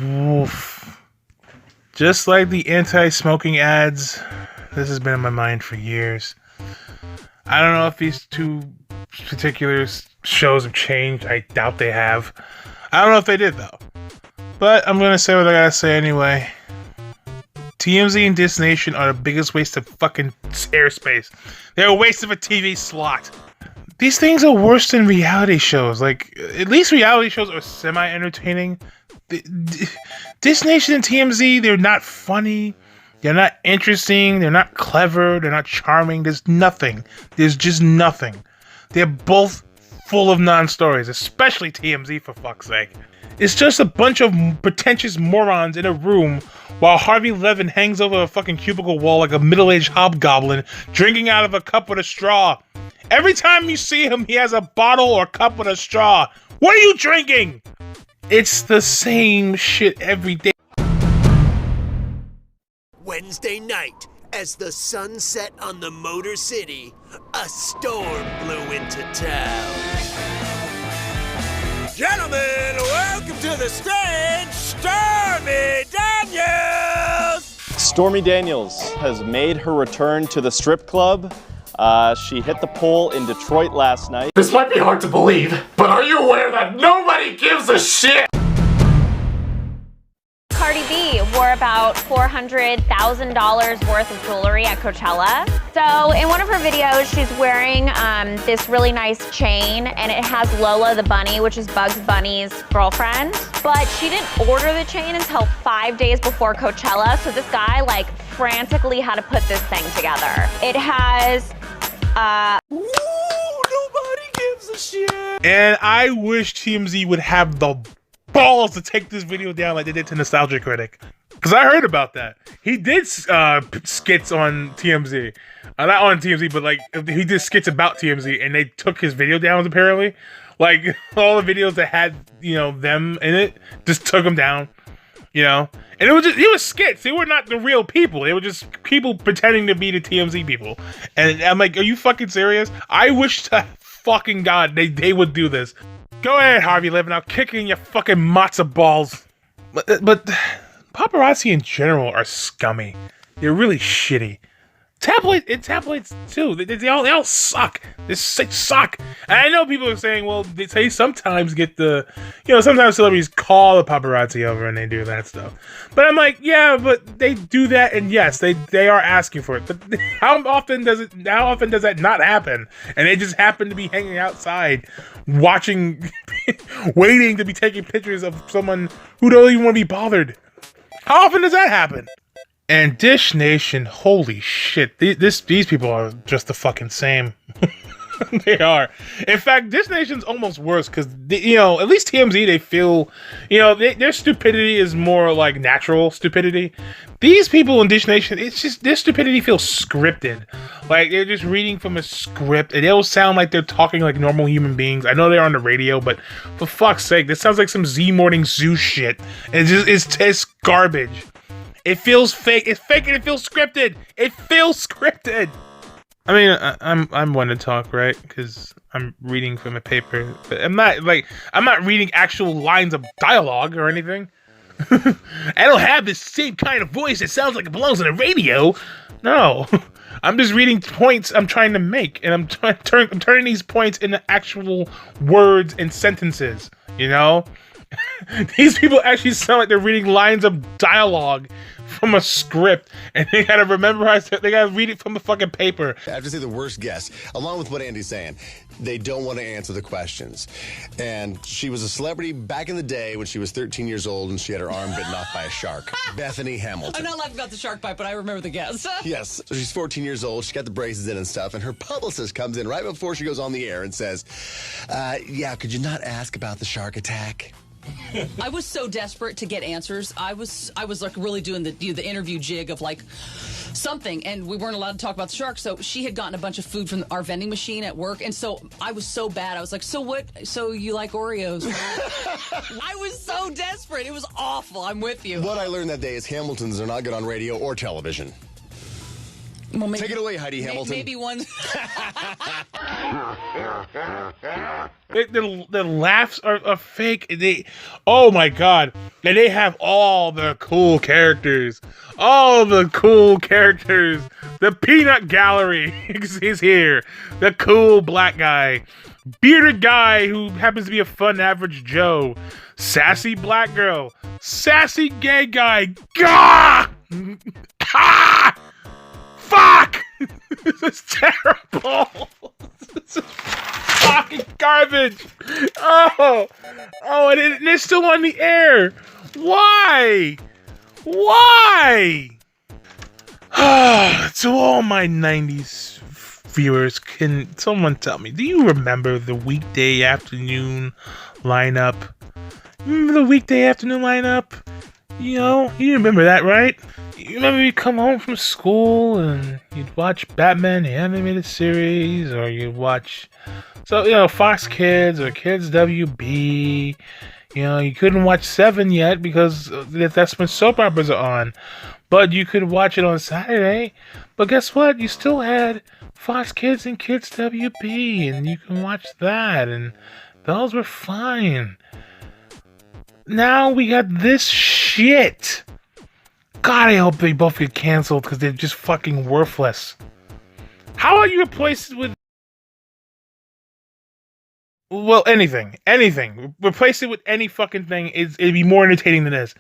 Oof. Just like the anti-smoking ads, this has been in my mind for years. I don't know if these two particular shows have changed. I doubt they have. I don't know if they did, though. But I'm going to say what I gotta say anyway. TMZ and Dish Nation are the biggest waste of fucking airspace. They're a waste of a TV slot. These things are worse than reality shows. Like, at least reality shows are semi-entertaining. Dish Nation and TMZ, they're not funny. They're not interesting. They're not clever. They're not charming. There's nothing. There's just nothing. They're both full of non-stories, especially TMZ, for fuck's sake. It's just a bunch of pretentious morons in a room while Harvey Levin hangs over a fucking cubicle wall like a middle-aged hobgoblin, drinking out of a cup with a straw. Every time you see him, he has a bottle or cup with a straw. What are you drinking? It's the same shit every day. Wednesday night, as the sun set on the Motor City, a storm blew into town. Gentlemen, welcome to the stage, Stormy Daniels! Stormy Daniels has made her return to the strip club. She hit the pole in Detroit last night. This might be hard to believe, but are you aware that nobody gives a shit? Cardi B wore about $400,000 worth of jewelry at Coachella. So in one of her videos, she's wearing this really nice chain, and it has Lola the bunny, which is Bugs Bunny's girlfriend. But she didn't order the chain until 5 days before Coachella, so this guy like frantically had to put this thing together. It has Ooh, nobody gives a shit! And I wish TMZ would have the balls to take this video down like they did to Nostalgia Critic. Because I heard about that. He did skits on TMZ. Not on TMZ, but like he did skits about TMZ, and they took his video down apparently. Like all the videos that had, you know, them in it, just took them down. You know? And it was skits. They were not the real people. They were just people pretending to be the TMZ people. And I'm like, are you fucking serious? I wish to fucking God they would do this. Go ahead, Harvey Levin. I'll kick in your fucking matzo balls. But paparazzi in general are scummy. They're really shitty. Tabloids too. They all suck. They suck. And I know people are saying, well, they sometimes get sometimes celebrities call the paparazzi over and they do that stuff. But I'm like, yeah, but they do that, and yes, they are asking for it. But how often does that not happen? And they just happen to be hanging outside, watching, waiting to be taking pictures of someone who don't even want to be bothered. How often does that happen? And Dish Nation, holy shit, these people are just the fucking same. They are. In fact, Dish Nation's almost worse because, at least TMZ, they feel, their stupidity is more like natural stupidity. These people in Dish Nation, it's just, their stupidity feels scripted. Like, they're just reading from a script, and they'll sound like they're talking like normal human beings. I know they're on the radio, but for fuck's sake, this sounds like some Z Morning Zoo shit. It's garbage. It feels fake. It's fake and it feels scripted. It feels scripted. I mean, I'm one to talk, right? Because I'm reading from a paper. But I'm not reading actual lines of dialogue or anything. I don't have this same kind of voice that sounds like it belongs on the radio. No, I'm just reading points I'm trying to make, and I'm turning these points into actual words and sentences. These people actually sound like they're reading lines of dialogue from a script, and they gotta memorize it. They gotta read it from a fucking paper. I have to say the worst guess, along with what Andy's saying, they don't want to answer the questions. And she was a celebrity back in the day when she was 13 years old and she had her arm bitten off by a shark. Bethany Hamilton. I'm not laughing about the shark bite, but I remember the guess. Yes. So she's 14 years old. She got the braces in and stuff, and her publicist comes in right before she goes on the air and says, yeah, could you not ask about the shark attack? I was so desperate to get answers. I was like really doing the interview jig of like something, and we weren't allowed to talk about the shark. So she had gotten a bunch of food from our vending machine at work, and so I was so bad. I was like, so what? So you like Oreos? I was so desperate. It was awful. I'm with you. What I learned that day is Hamiltons are not good on radio or television. Well, maybe, Take it away, Heidi Hamilton. Maybe one. The laughs are fake. Oh my god! And they have all the cool characters. All the cool characters. The Peanut Gallery is here. The cool black guy, bearded guy who happens to be a fun average Joe, sassy black girl, sassy gay guy. Gah! Ah! Fuck! This is terrible. This is fucking garbage. Oh, and it's still on the air. Why? To all my 90s viewers, can someone tell me, do you remember the weekday afternoon lineup? Remember the weekday afternoon lineup? You know, you remember that, right? You remember you'd come home from school and you'd watch Batman the Animated Series, or you'd watch, Fox Kids or Kids WB. You know, you couldn't watch 7 yet because that's when soap operas are on. But you could watch it on Saturday. But guess what? You still had Fox Kids and Kids WB, and you can watch that, and those were fine. Now we got this shit. God, I hope they both get canceled because they're just fucking worthless. How about you replace it with... Well, anything. Replace it with any fucking thing. It'd be more entertaining than this.